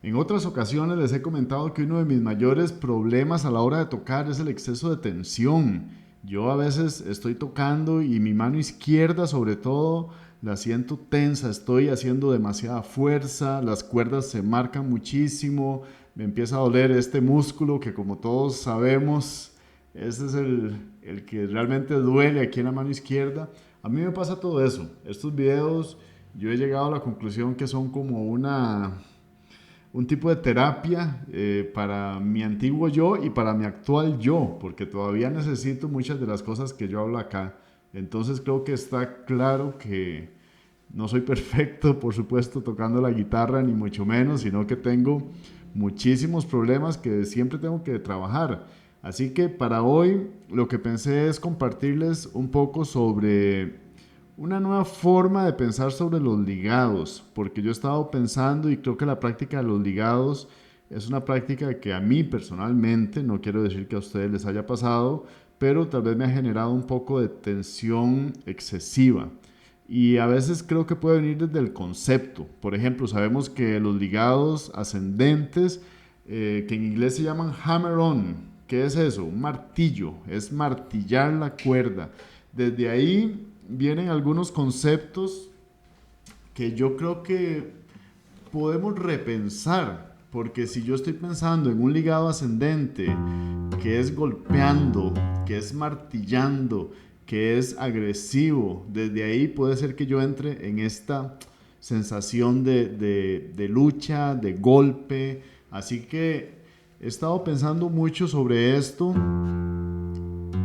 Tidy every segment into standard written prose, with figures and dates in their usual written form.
En otras ocasiones les he comentado que uno de mis mayores problemas a la hora de tocar es el exceso de tensión. Yo a veces estoy tocando y mi mano izquierda sobre todo la siento tensa, estoy haciendo demasiada fuerza, las cuerdas se marcan muchísimo, me empieza a doler este músculo que como todos sabemos, ese es el que realmente duele aquí en la mano izquierda. A mí me pasa todo eso. Estos videos yo he llegado a la conclusión que son como un tipo de terapia para mi antiguo yo y para mi actual yo, porque todavía necesito muchas de las cosas que yo hablo acá. Entonces creo que está claro que no soy perfecto, por supuesto, tocando la guitarra, ni mucho menos, sino que tengo muchísimos problemas que siempre tengo que trabajar. Así que para hoy lo que pensé es compartirles un poco sobre una nueva forma de pensar sobre los ligados, porque yo he estado pensando y creo que la práctica de los ligados es una práctica que a mí personalmente, no quiero decir que a ustedes les haya pasado, pero tal vez me ha generado un poco de tensión excesiva. Y a veces creo que puede venir desde el concepto. Por ejemplo, sabemos que los ligados ascendentes, que en inglés se llaman hammer-on, ¿qué es eso? Un martillo, es martillar la cuerda. Desde ahí vienen algunos conceptos que yo creo que podemos repensar, porque si yo estoy pensando en un ligado ascendente que es golpeando, que es martillando, que es agresivo, desde ahí puede ser que yo entre en esta sensación de lucha, de golpe. Así que he estado pensando mucho sobre esto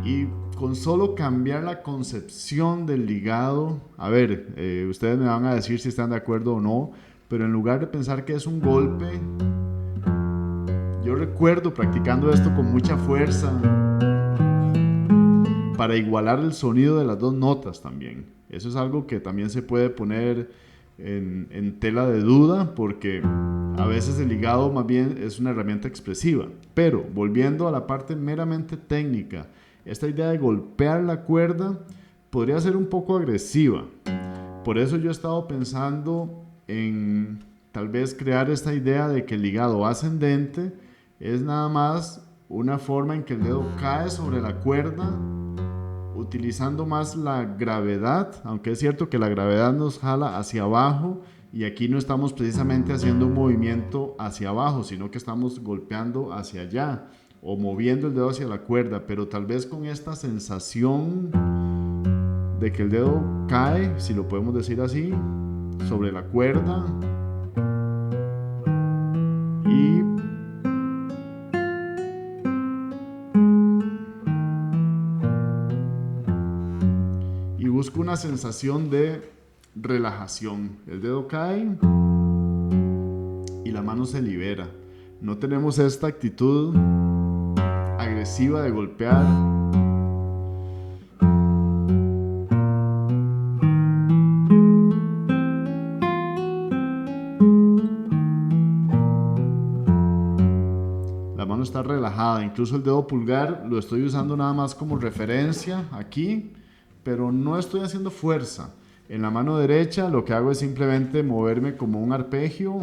y con solo cambiar la concepción del ligado, a ver, ustedes me van a decir si están de acuerdo o no, pero en lugar de pensar que es un golpe, yo recuerdo practicando esto con mucha fuerza para igualar el sonido de las dos notas también. Eso es algo que también se puede poner en tela de duda porque a veces el ligado más bien es una herramienta expresiva. Pero volviendo a la parte meramente técnica, esta idea de golpear la cuerda podría ser un poco agresiva. Por eso yo he estado pensando en tal vez crear esta idea de que el ligado ascendente es nada más una forma en que el dedo cae sobre la cuerda utilizando más la gravedad, aunque es cierto que la gravedad nos jala hacia abajo y aquí no estamos precisamente haciendo un movimiento hacia abajo, sino que estamos golpeando hacia allá o moviendo el dedo hacia la cuerda, pero tal vez con esta sensación de que el dedo cae, si lo podemos decir así, sobre la cuerda y, y busco una sensación de relajación. El dedo cae y la mano se libera. No tenemos esta actitud agresiva de golpear. La mano está relajada, incluso el dedo pulgar lo estoy usando nada más como referencia aquí, pero no estoy haciendo fuerza. En la mano derecha lo que hago es simplemente moverme como un arpegio.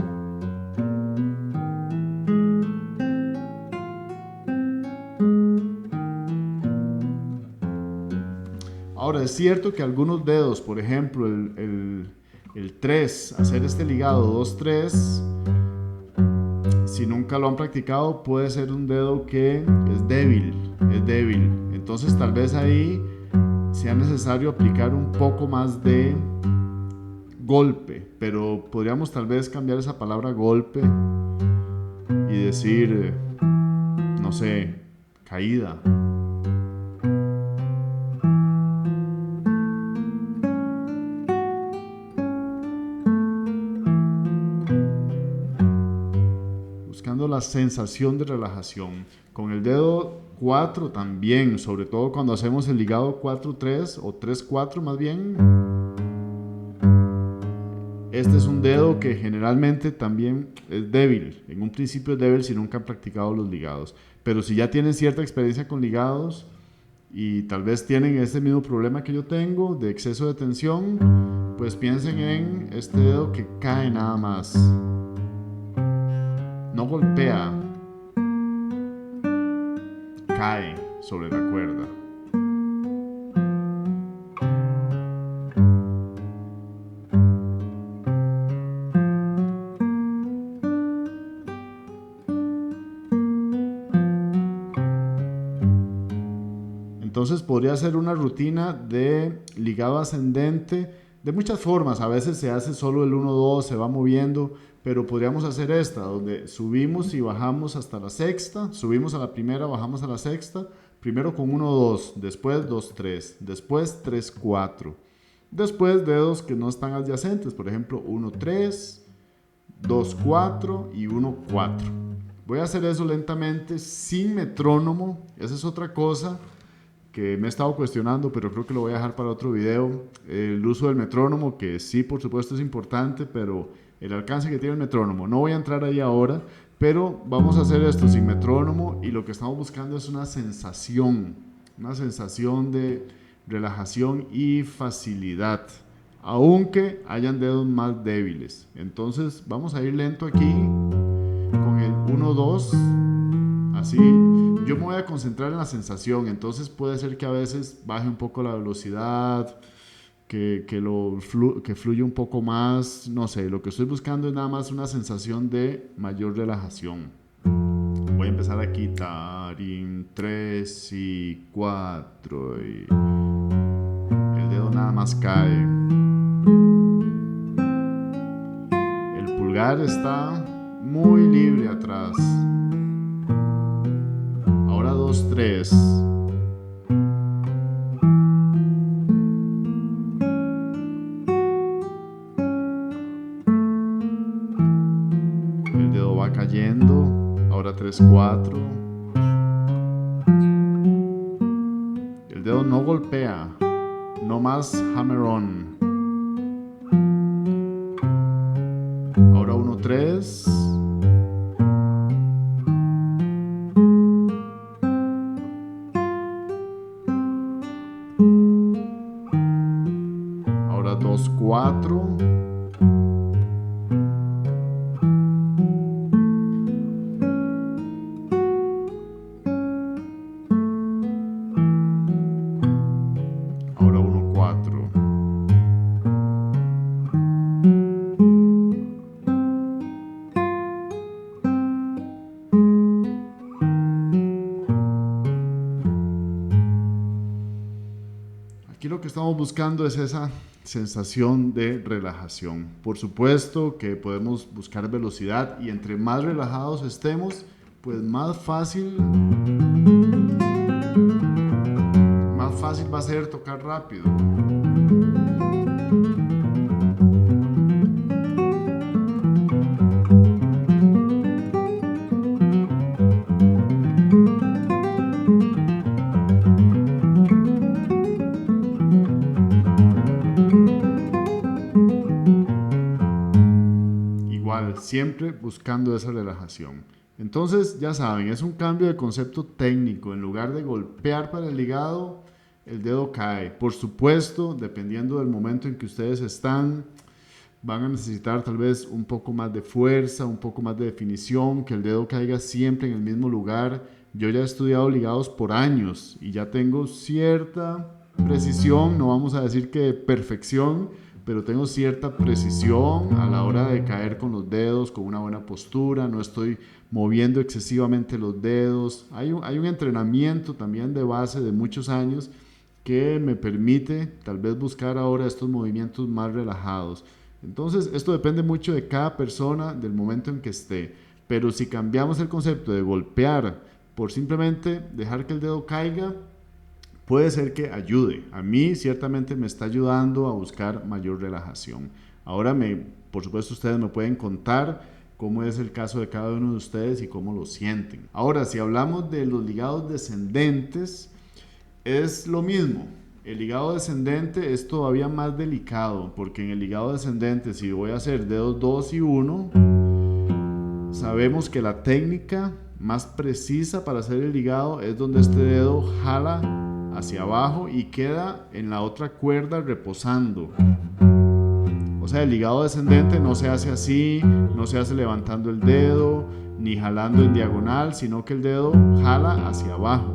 Ahora, es cierto que algunos dedos, por ejemplo, el 3, hacer este ligado 2-3, si nunca lo han practicado, puede ser un dedo que es débil, es débil. Entonces tal vez ahí sea necesario aplicar un poco más de golpe, pero podríamos tal vez cambiar esa palabra golpe y decir, no sé, caída. Buscando la sensación de relajación. Con el dedo 4 también, sobre todo cuando hacemos el ligado 4-3 o 3-4 más bien. Este es un dedo que generalmente también es débil. En un principio es débil si nunca han practicado los ligados. Pero si ya tienen cierta experiencia con ligados y tal vez tienen ese mismo problema que yo tengo de exceso de tensión, pues piensen en este dedo que cae nada más. no golpea, cae sobre la cuerda. Entonces podría ser una rutina de ligado ascendente de muchas formas. A veces se hace solo el 1-2, se va moviendo, pero podríamos hacer esta, donde subimos y bajamos hasta la sexta, subimos a la primera, bajamos a la sexta, primero con 1-2, después 2-3, después 3-4, después dedos que no están adyacentes, por ejemplo 1-3, 2-4 y 1-4. Voy a hacer eso lentamente, sin metrónomo. Esa es otra cosa que me he estado cuestionando, pero creo que lo voy a dejar para otro video. El uso del metrónomo, que sí, por supuesto es importante, pero el alcance que tiene el metrónomo, no voy a entrar ahí ahora, pero vamos a hacer esto sin metrónomo, y lo que estamos buscando es una sensación de relajación y facilidad, aunque hayan dedos más débiles. Entonces vamos a ir lento aquí con el 1-2, así. Yo me voy a concentrar en la sensación, entonces puede ser que a veces baje un poco la velocidad, que fluya un poco más, no sé, lo que estoy buscando es nada más una sensación de mayor relajación. Voy a empezar aquí, tarim, 3 y 4, y el dedo nada más cae. El pulgar está muy libre atrás. Ahora 2-3. El dedo va cayendo. Ahora 3-4. El dedo no golpea. No más hammer on. Ahora 1-3. Ahora 2-4. Ahora 1-4. Aquí lo que estamos buscando es esa sensación de relajación. Por supuesto que podemos buscar velocidad, y entre más relajados estemos, pues más fácil va a ser tocar rápido. Siempre buscando esa relajación. Entonces, ya saben, es un cambio de concepto técnico. En lugar de golpear para el ligado, el dedo cae. Por supuesto, dependiendo del momento en que ustedes están, van a necesitar tal vez un poco más de fuerza, un poco más de definición, que el dedo caiga siempre en el mismo lugar. Yo ya he estudiado ligados por años y ya tengo cierta precisión, no vamos a decir que perfección, pero tengo cierta precisión a la hora de caer con los dedos, con una buena postura, no estoy moviendo excesivamente los dedos. Hay un entrenamiento también de base de muchos años que me permite tal vez buscar ahora estos movimientos más relajados. Entonces, esto depende mucho de cada persona, del momento en que esté. Pero si cambiamos el concepto de golpear por simplemente dejar que el dedo caiga, puede ser que ayude. A mí ciertamente me está ayudando a buscar mayor relajación. Ahora, por supuesto, ustedes me pueden contar cómo es el caso de cada uno de ustedes y cómo lo sienten. Ahora, si hablamos de los ligados descendentes, es lo mismo. El ligado descendente es todavía más delicado, porque en el ligado descendente, si voy a hacer dedos 2 y 1, sabemos que la técnica más precisa para hacer el ligado es donde este dedo jala hacia abajo y queda en la otra cuerda reposando. O sea, el ligado descendente no se hace así, no se hace levantando el dedo, ni jalando en diagonal, sino que el dedo jala hacia abajo.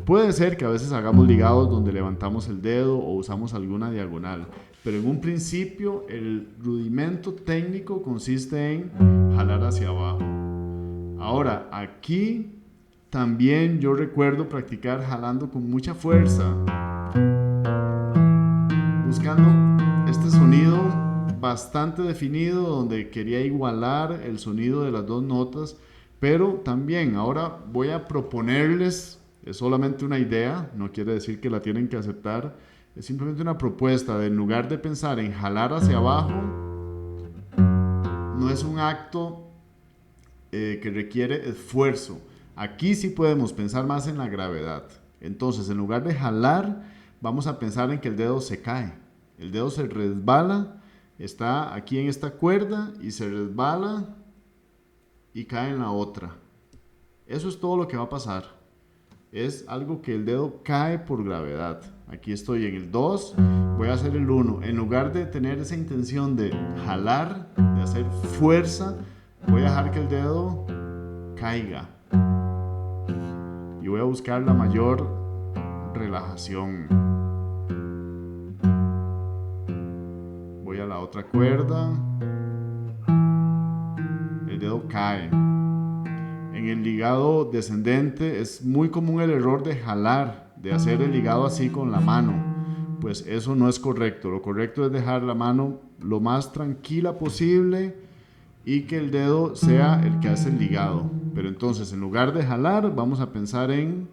Puede ser que a veces hagamos ligados donde levantamos el dedo o usamos alguna diagonal, pero en un principio el rudimento técnico consiste en jalar hacia abajo. Ahora, aquí también yo recuerdo practicar jalando con mucha fuerza, buscando este sonido bastante definido donde quería igualar el sonido de las dos notas, pero también ahora voy a proponerles, es solamente una idea, no quiere decir que la tienen que aceptar, es simplemente una propuesta de en lugar de pensar en jalar hacia abajo, no es un acto que requiere esfuerzo. Aquí sí podemos pensar más en la gravedad. Entonces, en lugar de jalar, vamos a pensar en que el dedo se cae. El dedo se resbala, está aquí en esta cuerda y se resbala y cae en la otra. Eso es todo lo que va a pasar. Es algo que el dedo cae por gravedad. Aquí estoy en el 2, voy a hacer el 1. En lugar de tener esa intención de jalar, de hacer fuerza, voy a dejar que el dedo caiga. Y voy a buscar la mayor relajación. Voy a la otra cuerda. El dedo cae. En el ligado descendente es muy común el error de jalar, de hacer el ligado así con la mano. Pues eso no es correcto. Lo correcto es dejar la mano lo más tranquila posible y que el dedo sea el que hace el ligado. Pero entonces, en lugar de jalar, vamos a pensar en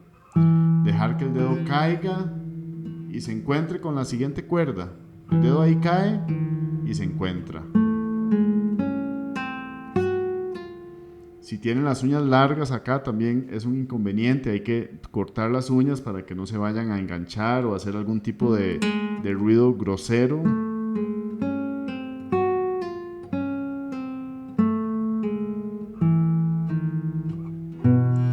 dejar que el dedo caiga y se encuentre con la siguiente cuerda. El dedo ahí cae y se encuentra. Si tienen las uñas largas acá también es un inconveniente, hay que cortar las uñas para que no se vayan a enganchar o hacer algún tipo de ruido grosero.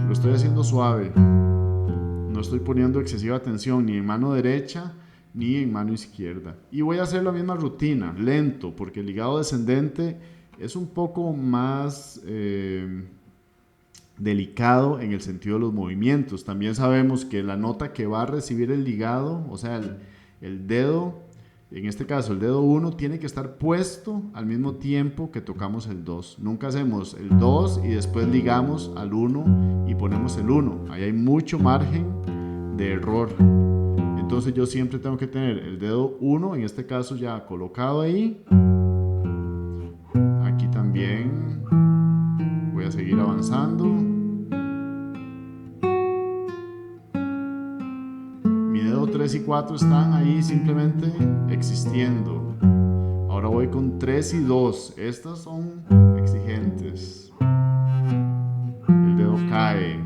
Lo estoy haciendo suave, no estoy poniendo excesiva tensión ni en mano derecha ni en mano izquierda. Y voy a hacer la misma rutina, lento, porque el ligado descendente es un poco más delicado en el sentido de los movimientos. También sabemos que la nota que va a recibir el ligado, o sea, el dedo, en este caso el dedo 1, tiene que estar puesto al mismo tiempo que tocamos el 2. Nunca hacemos el 2 y después ligamos al 1 y ponemos el 1. Ahí hay mucho margen de error. Entonces yo siempre tengo que tener el dedo 1, en este caso ya colocado ahí. Aquí también voy a seguir avanzando. Mi dedo 3 y 4 están ahí simplemente existiendo. Ahora voy con 3 y 2. Estas son exigentes. El dedo cae.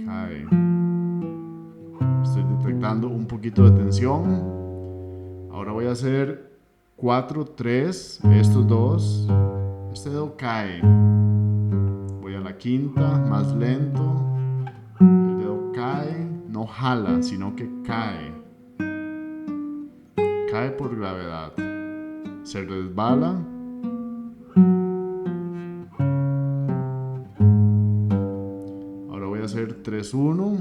Cae. Estoy detectando un poquito de tensión. Ahora voy a hacer 4, 3. Estos dos. Este dedo cae. Voy a la quinta, más lento. El dedo cae, no jala, sino que cae. Cae por gravedad. Se resbala. Ahora voy a hacer 3, 1.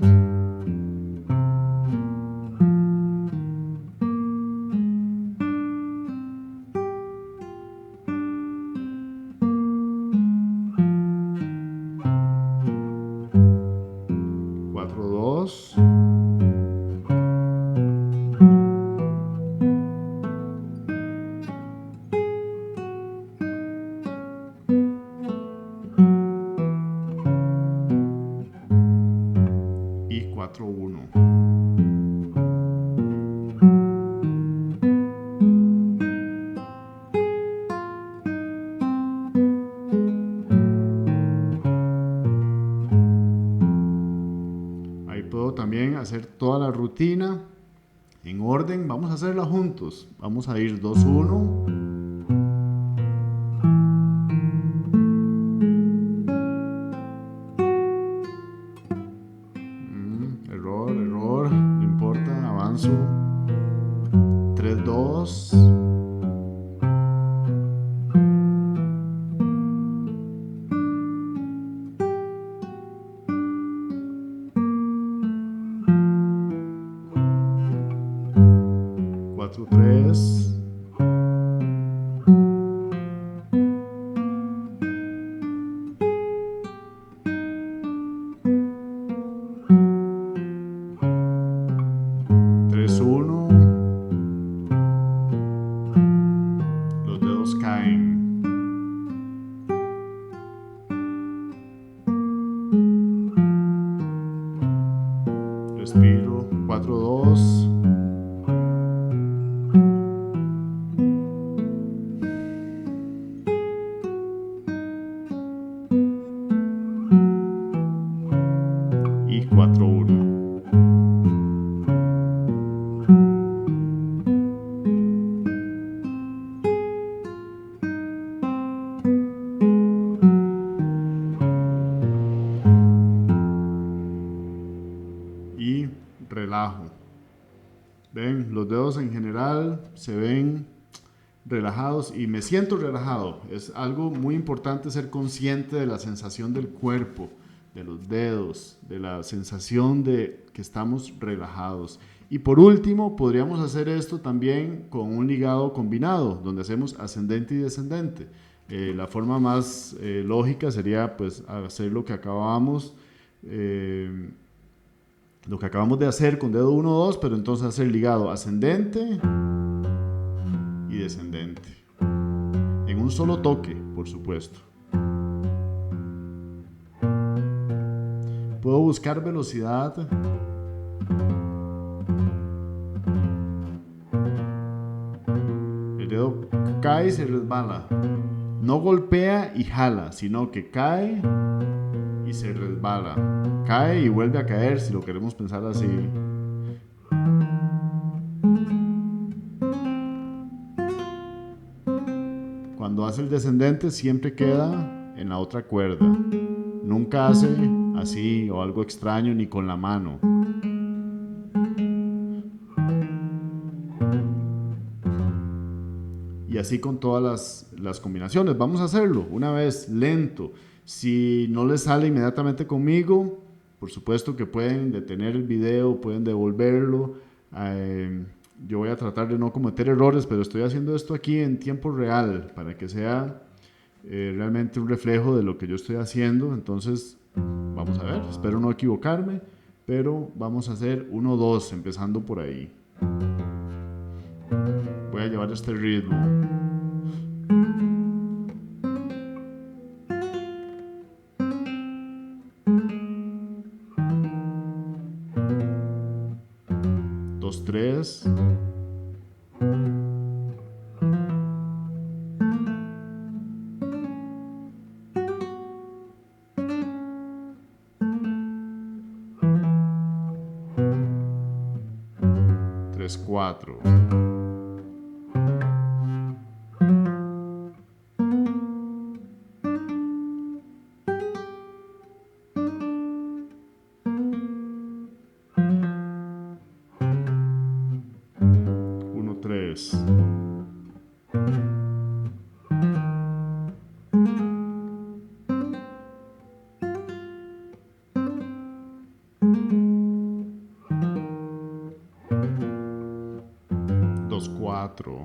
Y 4, 1. Ahí puedo también hacer toda la rutina en orden. Vamos a hacerla juntos. Vamos a ir 2, 1. Error, no importa, avanzo. 3, 2, 4, 3, 3, 1, los dedos caen. Respiro, 4, 2. Y 4, 1. Y relajo. Ven, los dedos en general se ven relajados y me siento relajado. Es algo muy importante ser consciente de la sensación del cuerpo, de los dedos, de la sensación de que estamos relajados. Y por último, podríamos hacer esto también con un ligado combinado, donde hacemos ascendente y descendente. La forma más lógica sería pues hacer lo que acabamos de hacer con dedo 1, 2, pero entonces hacer ligado ascendente y descendente. En un solo toque, por supuesto. Puedo buscar velocidad. El dedo cae y se resbala. No golpea y jala, sino que cae y se resbala. Cae y vuelve a caer, si lo queremos pensar así. Cuando hace el descendente siempre queda en la otra cuerda. Nunca hace así o algo extraño ni con la mano. Y así con todas las combinaciones. Vamos a hacerlo una vez, lento. Si no les sale inmediatamente conmigo, por supuesto que pueden detener el video, pueden devolverlo. Yo voy a tratar de no cometer errores, pero estoy haciendo esto aquí en tiempo real para que sea realmente un reflejo de lo que yo estoy haciendo. Entonces, vamos a ver, espero no equivocarme, pero vamos a hacer 1, 2, empezando por ahí. Voy a llevar este ritmo. Dos, 3. 3, 4. 1, 3. 2, 4.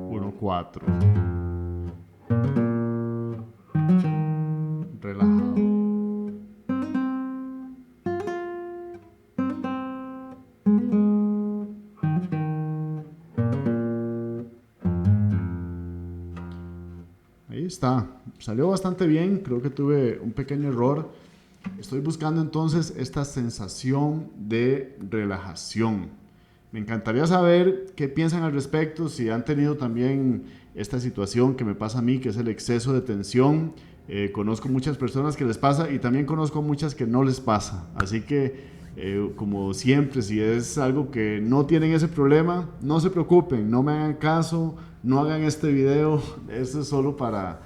1, 4. Relajado. Ahí está, salió bastante bien, creo que tuve un pequeño error. Estoy buscando entonces esta sensación de relajación. Me encantaría saber qué piensan al respecto, si han tenido también esta situación que me pasa a mí, que es el exceso de tensión. Conozco muchas personas que les pasa y también conozco muchas que no les pasa. Así que Como siempre, si es algo que no tienen ese problema, no se preocupen, no me hagan caso, no hagan este video. Esto es solo para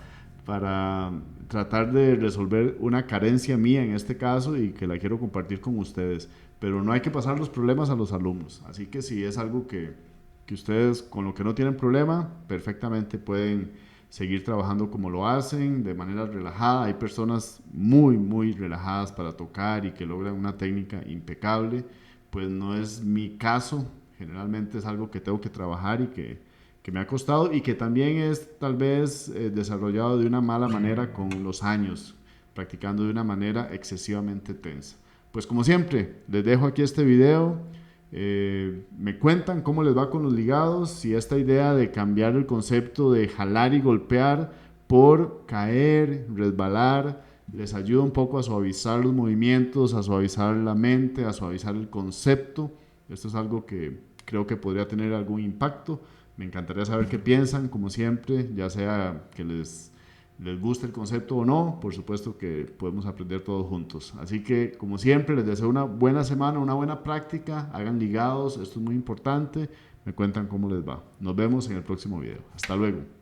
tratar de resolver una carencia mía en este caso y que la quiero compartir con ustedes. Pero no hay que pasar los problemas a los alumnos. Así que si es algo que ustedes con lo que no tienen problema, perfectamente pueden seguir trabajando como lo hacen, de manera relajada. Hay personas muy, muy relajadas para tocar y que logran una técnica impecable. Pues no es mi caso. Generalmente es algo que tengo que trabajar y que me ha costado y que también es tal vez desarrollado de una mala manera con los años, practicando de una manera excesivamente tensa. Pues como siempre, les dejo aquí este video. Me cuentan cómo les va con los ligados, si esta idea de cambiar el concepto de jalar y golpear por caer, resbalar, les ayuda un poco a suavizar los movimientos, a suavizar la mente, a suavizar el concepto. Esto es algo que creo que podría tener algún impacto. Me encantaría saber qué piensan, como siempre, ya sea que les guste el concepto o no. Por supuesto que podemos aprender todos juntos. Así que, como siempre, les deseo una buena semana, una buena práctica. Hagan ligados, esto es muy importante. Me cuentan cómo les va. Nos vemos en el próximo video. Hasta luego.